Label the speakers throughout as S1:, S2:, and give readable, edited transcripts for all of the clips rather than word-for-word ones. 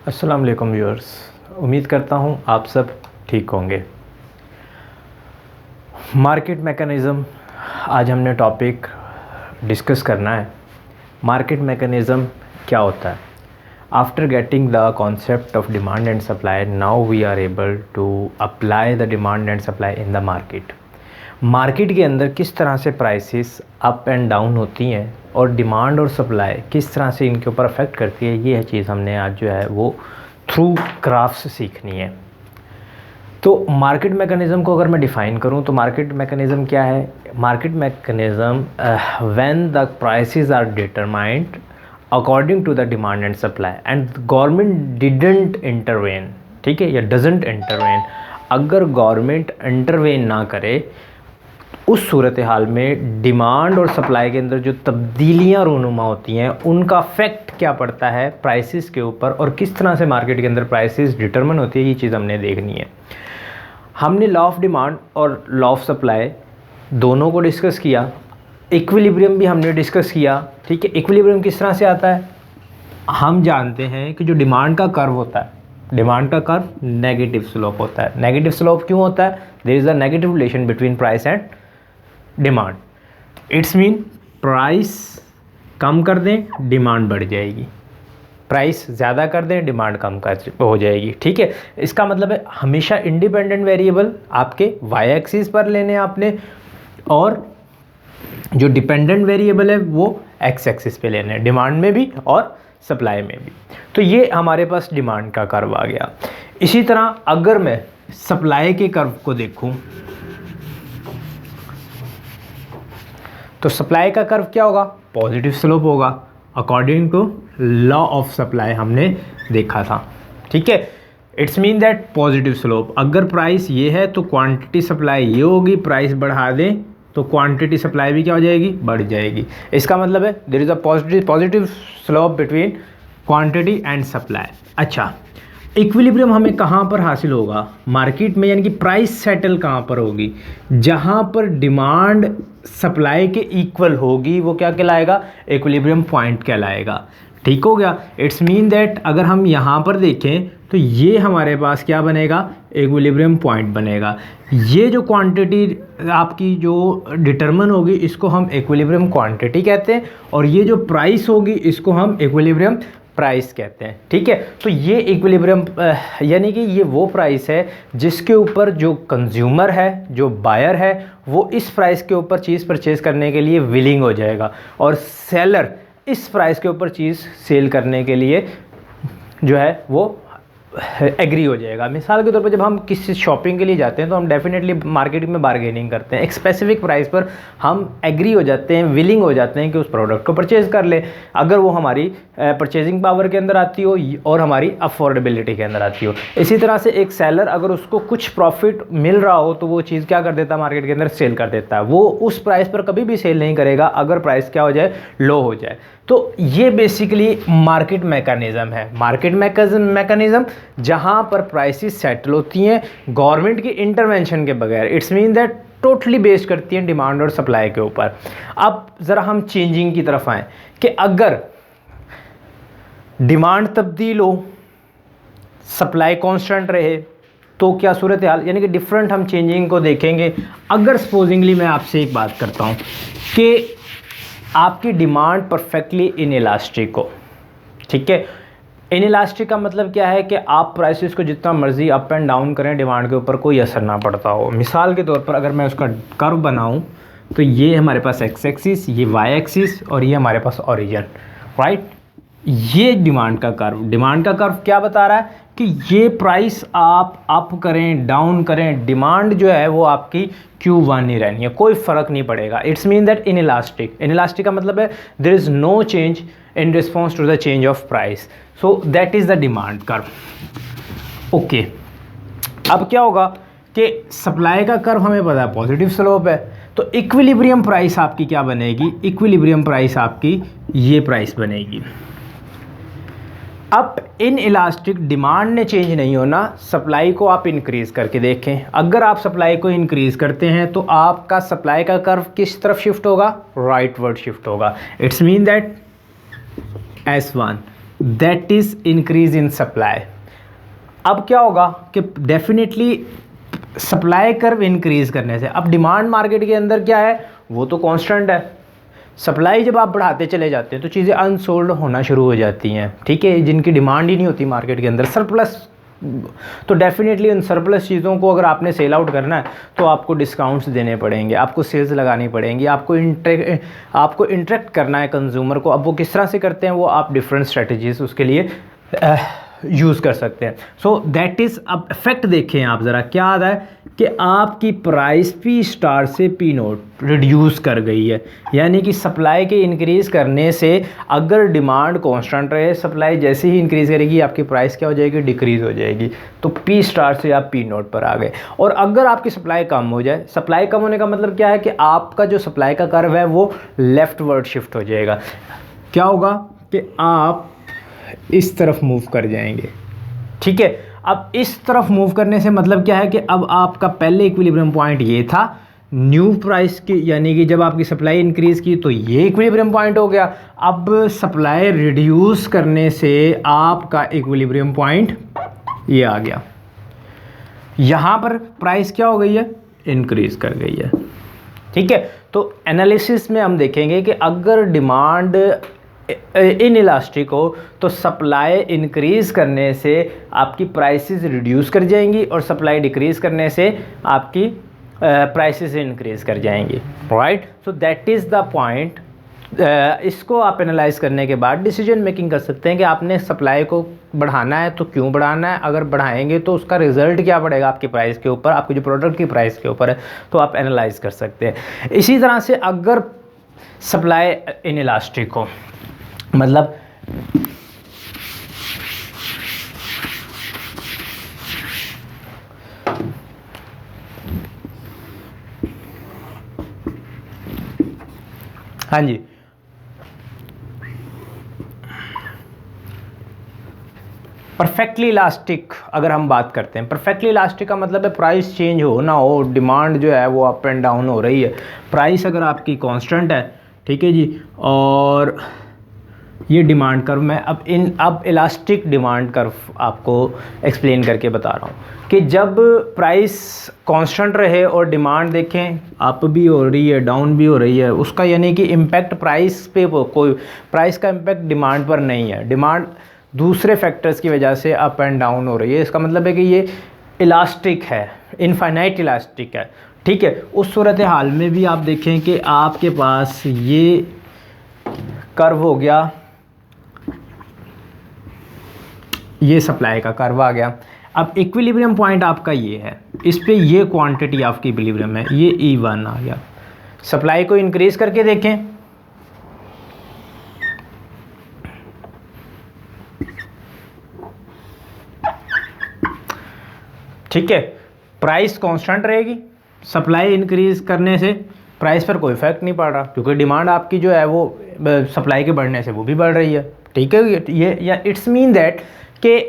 S1: अस्सलाम वालेकुम व्यूअर्स, उम्मीद करता हूँ आप सब ठीक होंगे। मार्केट मैकेनिज़्म आज हमने टॉपिक डिस्कस करना है। मार्केट मैकेनिज़्म क्या होता है? After getting the concept of demand and supply, now we are able to apply the demand and supply in the market. Market के अंदर किस तरह से प्राइसेस अप एंड डाउन होती हैं और डिमांड और सप्लाई किस तरह से इनके ऊपर अफेक्ट करती है, ये चीज़ हमने आज जो है वो थ्रू ग्राफ्स सीखनी है। तो मार्केट मैकेनिज़्म को अगर मैं डिफ़ाइन करूं तो मार्केट मैकेनिज़्म क्या है? Market mechanism when the prices are determined according to the demand and supply and government didn't intervene, ठीक है, या डजंट इंटरवेन। अगर गवर्नमेंट इंटरवेन ना करे उस सूरत हाल में डिमांड और सप्लाई के अंदर जो तब्दीलियाँ रूनुमा होती हैं उनका इफेक्ट क्या पड़ता है प्राइसेस के ऊपर और किस तरह से मार्केट के अंदर प्राइसेस डिटरमिन होती है, ये चीज़ हमने देखनी है। हमने लॉ ऑफ डिमांड और लॉ ऑफ सप्लाई दोनों को डिस्कस किया। इक्विलिब्रियम भी हमने डिस्कस किया, ठीक है। इक्विलिब्रियम किस तरह से आता है? हम जानते हैं कि जो डिमांड का कर्व होता है, डिमांड का कर्व नेगेटिव स्लोप होता है। नेगेटिव स्लोप क्यों होता है? There is a negative relation between price and demand. It's mean price कम कर दें डिमांड बढ़ जाएगी, प्राइस ज़्यादा कर दें डिमांड कम कर हो जाएगी, ठीक है। इसका मतलब है हमेशा इंडिपेंडेंट वेरिएबल आपके वाई एक्सिस पर लेने आपने और जो डिपेंडेंट वेरिएबल है वो एक्स एक्सिस पे लेने हैं, डिमांड में भी और सप्लाई में भी। तो ये हमारे पास डिमांड का कर्व आ गया। इसी तरह अगर मैं सप्लाई के कर्व को देखूं तो सप्लाई का कर्व क्या होगा? पॉजिटिव स्लोप होगा according to law of supply हमने देखा था, ठीक है। It's mean that positive slope, अगर प्राइस ये है तो क्वांटिटी सप्लाई ये होगी, प्राइस बढ़ा दें तो क्वांटिटी सप्लाई भी क्या हो जाएगी? बढ़ जाएगी। इसका मतलब है there is a positive slope between quantity and supply. अच्छा, इक्विलिब्रियम हमें कहाँ पर हासिल होगा मार्केट में, यानी कि प्राइस सेटल कहाँ पर होगी? जहाँ पर डिमांड सप्लाई के इक्वल होगी वो क्या कहलाएगा? इक्विलिब्रियम पॉइंट कहलाएगा, ठीक हो गया। इट्स मीन दैट अगर हम यहाँ पर देखें तो ये हमारे पास क्या बनेगा? इक्विलिब्रियम पॉइंट बनेगा। ये जो क्वांटिटी आपकी जो डिटरमिन होगी इसको हम इक्विलिब्रियम क्वांटिटी कहते हैं और ये जो प्राइस होगी इसको हम इक्विलिब्रियम प्राइस कहते हैं, ठीक है। तो ये इक्विलिब्रियम यानी कि ये वो प्राइस है जिसके ऊपर जो कंज्यूमर है, जो बायर है, वो इस प्राइस के ऊपर चीज़ परचेज़ करने के लिए विलिंग हो जाएगा और सेलर इस प्राइस के ऊपर चीज़ सेल करने के लिए जो है वो एग्री हो जाएगा। मिसाल के तौर पर जब हम किसी शॉपिंग के लिए जाते हैं तो हम डेफिनेटली मार्केट में बार्गेनिंग करते हैं, एक स्पेसिफिक प्राइस पर हम एग्री हो जाते हैं, विलिंग हो जाते हैं कि उस प्रोडक्ट को परचेज़ कर ले, अगर वो हमारी परचेजिंग पावर के अंदर आती हो और हमारी अफोर्डेबिलिटी के अंदर आती हो। इसी तरह से एक सेलर अगर उसको कुछ प्रॉफिट मिल रहा हो तो वो चीज़ क्या कर देता है? मार्केट के अंदर सेल कर देता है। वो उस प्राइस पर कभी भी सेल नहीं करेगा अगर प्राइस क्या हो जाए? लो हो जाए। तो ये बेसिकली मार्केट मैकेनिज़्म है। मार्केट मैकेनिज़्म जहाँ पर प्राइसेस सेटल होती हैं गवर्नमेंट की इंटरवेंशन के बगैर। It's mean that totally based करती हैं डिमांड और सप्लाई के ऊपर। अब ज़रा हम चेंजिंग की तरफ आएँ कि अगर डिमांड तब्दील हो, सप्लाई कांस्टेंट रहे तो क्या सूरत हाल, यानी कि डिफरेंट हम चेंजिंग को देखेंगे। अगर सपोजिंगली मैं आपसे एक बात करता हूँ कि आपकी डिमांड परफेक्टली इनइलास्टिक हो, ठीक है। इनइलास्टिक का मतलब क्या है कि आप प्राइसेस को जितना मर्जी अप एंड डाउन करें डिमांड के ऊपर कोई असर ना पड़ता हो। मिसाल के तौर पर अगर मैं उसका कर्व बनाऊं तो ये हमारे पास एक्स एक्सिस, ये वाई एक्सिस और ये हमारे पास ओरिजिन, राइट। ये डिमांड का कर्व क्या बता रहा है कि ये प्राइस आप अप करें डाउन करें डिमांड जो है वो आपकी Q1 ही रहनी है, कोई फ़र्क नहीं पड़ेगा। इट्स मीन दैट इनइलास्टिक का मतलब है there is no change in response to the change of price, so that is the demand curve. Okay, अब क्या होगा कि सप्लाई का कर्व हमें पता है पॉजिटिव स्लोप है, तो इक्विलिब्रियम प्राइस आपकी क्या बनेगी? इक्विलिब्रियम प्राइस आपकी ये प्राइस बनेगी। अब इन इलास्टिक डिमांड ने चेंज नहीं होना, सप्लाई को आप इंक्रीज़ करके देखें। अगर आप सप्लाई को इंक्रीज़ करते हैं तो आपका सप्लाई का कर्व किस तरफ शिफ्ट होगा? राइटवर्ड शिफ्ट होगा। It's mean that S1 that is increase in supply. अब क्या होगा कि डेफिनेटली सप्लाई कर्व इंक्रीज करने से, अब डिमांड मार्केट के अंदर क्या है, वो तो कांस्टेंट है। सप्लाई जब आप बढ़ाते चले जाते हैं तो चीज़ें अनसोल्ड होना शुरू हो जाती हैं, ठीक है, जिनकी डिमांड ही नहीं होती मार्केट के अंदर, सरप्लस। तो डेफिनेटली उन सरप्लस चीज़ों को अगर आपने सेल आउट करना है तो आपको डिस्काउंट्स देने पड़ेंगे, आपको सेल्स लगानी पड़ेंगी, आपको इंटरेक्ट करना है कंज्यूमर को। अब वो किस तरह से करते हैं, वो आप डिफरेंट स्ट्रेटजीज उसके लिए यूज़ कर सकते हैं। सो दैट इज़, अब इफेक्ट देखें आप ज़रा, क्या आता है कि आपकी प्राइस पी स्टार से पी नोट रिड्यूस कर गई है, यानी कि सप्लाई के इंक्रीज़ करने से अगर डिमांड कांस्टेंट रहे, सप्लाई जैसे ही इंक्रीज़ करेगी आपकी प्राइस क्या हो जाएगी, डिक्रीज़ हो जाएगी। तो पी स्टार से आप पी नोट पर आ गए। और अगर आपकी सप्लाई कम हो जाए, सप्लाई कम होने का मतलब क्या है कि आपका जो सप्लाई का कर्व है वो लेफ्टवर्ड शिफ्ट हो जाएगा। क्या होगा कि आप इस तरफ मूव कर जाएंगे, ठीक है। अब इस तरफ मूव करने से मतलब क्या है कि अब आपका पहले इक्विलिब्रियम पॉइंट ये था न्यू प्राइस की, यानी कि जब आपकी सप्लाई इंक्रीज़ की तो ये इक्विलिब्रियम पॉइंट हो गया। अब सप्लाई रिड्यूस करने से आपका इक्विलिब्रियम पॉइंट ये आ गया, यहाँ पर प्राइस क्या हो गई है, इंक्रीज़ कर गई है, ठीक है। तो एनालिसिस में हम देखेंगे कि अगर डिमांड इन इलास्टिक हो तो सप्लाई इंक्रीज़ करने से आपकी प्राइसेस रिड्यूस कर जाएंगी और सप्लाई डिक्रीज़ करने से आपकी प्राइसेस इंक्रीज़ कर जाएंगी, right. So that is the point. इसको आप एनालाइज करने के बाद डिसीजन मेकिंग कर सकते हैं कि आपने सप्लाई को बढ़ाना है तो क्यों बढ़ाना है, अगर बढ़ाएंगे तो उसका रिजल्ट क्या पड़ेगा आपकी प्राइस के ऊपर, आपके जो प्रोडक्ट की प्राइस के ऊपर है, तो आप एनालाइज कर सकते हैं। इसी तरह से अगर सप्लाई इन इलास्टिक हो, मतलब हाँ जी, परफेक्टली इलास्टिक अगर हम बात करते हैं, परफेक्टली इलास्टिक का मतलब है प्राइस चेंज हो ना हो, डिमांड जो है वो अप एंड डाउन हो रही है, प्राइस अगर आपकी कांस्टेंट है, ठीक है जी, और ये डिमांड कर्व मैं अब इलास्टिक डिमांड कर्व आपको एक्सप्लेन करके बता रहा हूँ कि जब प्राइस कांस्टेंट रहे और डिमांड देखें अप भी हो रही है डाउन भी हो रही है, उसका यानी कि इम्पैक्ट प्राइस पे, कोई प्राइस का इम्पैक्ट डिमांड पर नहीं है, डिमांड दूसरे फैक्टर्स की वजह से अप एंड डाउन हो रही है, इसका मतलब है कि ये इलास्टिक है, इनफाइनाइट इलास्टिक है, ठीक है। उस सूरत हाल में भी आप देखें कि आपके पास ये कर्व हो गया, ये सप्लाई का कर्व आ गया। अब इक्विलिब्रियम पॉइंट आपका ये है, इस पे ये क्वांटिटी आपकी इक्विलिब्रियम है, ये E1 आ गया। सप्लाई को इंक्रीज करके देखें, ठीक है, प्राइस कांस्टेंट रहेगी, सप्लाई इंक्रीज करने से प्राइस पर कोई इफेक्ट नहीं पड़ रहा, क्योंकि डिमांड आपकी जो है वो सप्लाई के बढ़ने से वो भी बढ़ रही है, ठीक है। ये या इट्स मीन दैट कि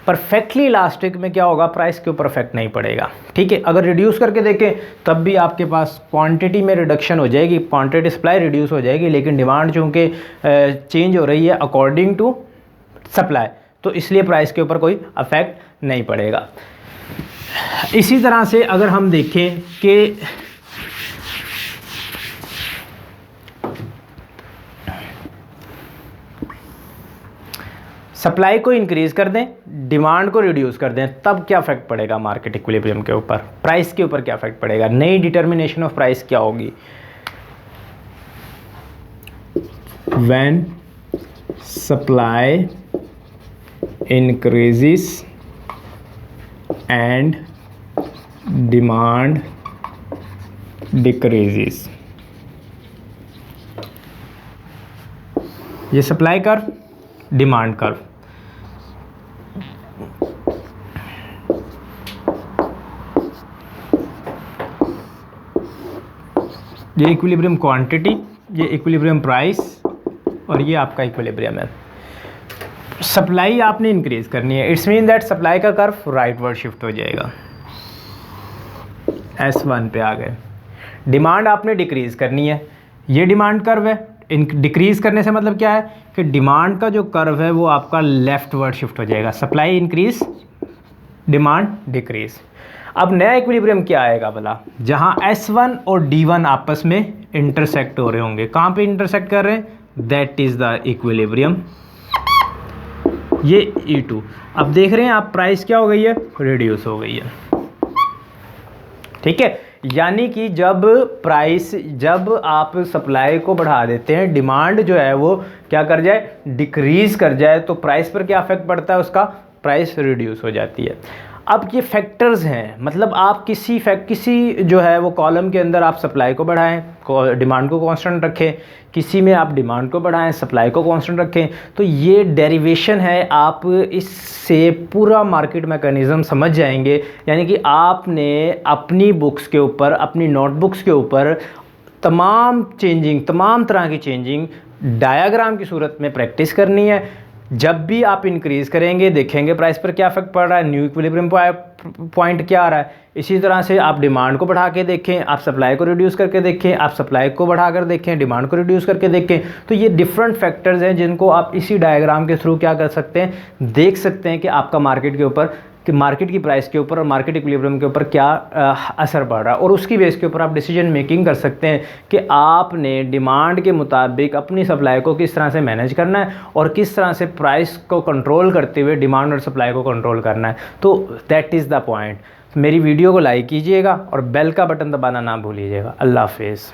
S1: परफेक्टली इलास्टिक में क्या होगा, प्राइस के ऊपर इफेक्ट नहीं पड़ेगा, ठीक है। अगर रिड्यूस करके देखें तब भी आपके पास क्वांटिटी में रिडक्शन हो जाएगी, क्वांटिटी सप्लाई रिड्यूस हो जाएगी, लेकिन डिमांड चूँकि चेंज हो रही है अकॉर्डिंग टू सप्लाई, तो इसलिए प्राइस के ऊपर कोई अफेक्ट नहीं पड़ेगा। इसी तरह से अगर हम देखें कि सप्लाई को इंक्रीज कर दें, डिमांड को रिड्यूस कर दें, तब क्या इफेक्ट पड़ेगा मार्केट इक्विलिब्रियम के ऊपर, प्राइस के ऊपर क्या इफेक्ट पड़ेगा, नई डिटर्मिनेशन ऑफ प्राइस क्या होगी। When supply increases and demand decreases, ये सप्लाई कर्व, डिमांड कर्व। ये इक्विलिब्रियम क्वांटिटी, ये इक्विलिब्रियम प्राइस और ये आपका इक्विलिब्रियम है। सप्लाई आपने इंक्रीज करनी है, इट्स मीन दैट सप्लाई का कर्व राइटवर्ड शिफ्ट हो जाएगा, S1 पे आ गए। डिमांड आपने डिक्रीज करनी है, ये डिमांड कर्व है, डिक्रीज़ करने से मतलब क्या है कि डिमांड का जो कर्व है वो आपका लेफ्टवर्ड शिफ्ट हो जाएगा, सप्लाई इंक्रीज डिमांड डिक्रीज। अब नया इक्विलिब्रियम क्या आएगा भला, जहाँ S1 और D1 आपस में इंटरसेक्ट हो रहे होंगे। कहाँ पे इंटरसेक्ट कर रहे हैं, दैट इज़ द इक्विलिब्रियम, ये E2। अब देख रहे हैं आप प्राइस क्या हो गई है, रिड्यूस हो गई है, ठीक है। यानी कि जब आप सप्लाई को बढ़ा देते हैं, डिमांड जो है वो क्या कर जाए, डिक्रीज कर जाए, तो प्राइस पर क्या इफेक्ट पड़ता है, उसका प्राइस रिड्यूस हो जाती है। अब ये फैक्टर्स हैं, मतलब आप किसी जो है वो कॉलम के अंदर आप सप्लाई को बढ़ाएं, डिमांड को कांस्टेंट रखें, किसी में आप डिमांड को बढ़ाएं, सप्लाई को कांस्टेंट रखें, तो ये डेरिवेशन है। आप इससे पूरा मार्केट मैकेनिज़्म समझ जाएंगे। यानी कि आपने अपनी बुक्स के ऊपर, अपनी नोटबुक्स के ऊपर तमाम तरह की चेंजिंग डायाग्राम की सूरत में प्रैक्टिस करनी है। जब भी आप इंक्रीज़ करेंगे देखेंगे प्राइस पर क्या इफेक्ट पड़ रहा है, न्यू इक्विलिब्रियम पॉइंट क्या आ रहा है। इसी तरह से आप डिमांड को बढ़ा के देखें, आप सप्लाई को रिड्यूस करके देखें, आप सप्लाई को बढ़ा कर देखें, डिमांड को रिड्यूस करके देखें। तो ये डिफरेंट फैक्टर्स हैं जिनको आप इसी डायग्राम के थ्रू क्या कर सकते हैं, देख सकते हैं कि आपका मार्केट के ऊपर, कि मार्केट की प्राइस के ऊपर और मार्केट इक्विलिब्रियम के ऊपर क्या असर पड़ रहा है। और उसकी बेस के ऊपर आप डिसीजन मेकिंग कर सकते हैं कि आपने डिमांड के मुताबिक अपनी सप्लाई को किस तरह से मैनेज करना है और किस तरह से प्राइस को कंट्रोल करते हुए डिमांड और सप्लाई को कंट्रोल करना है। तो दैट इज़ द पॉइंट। मेरी वीडियो को लाइक कीजिएगा और बेल का बटन दबाना ना भूलिएगा। अल्लाह हाफिज़।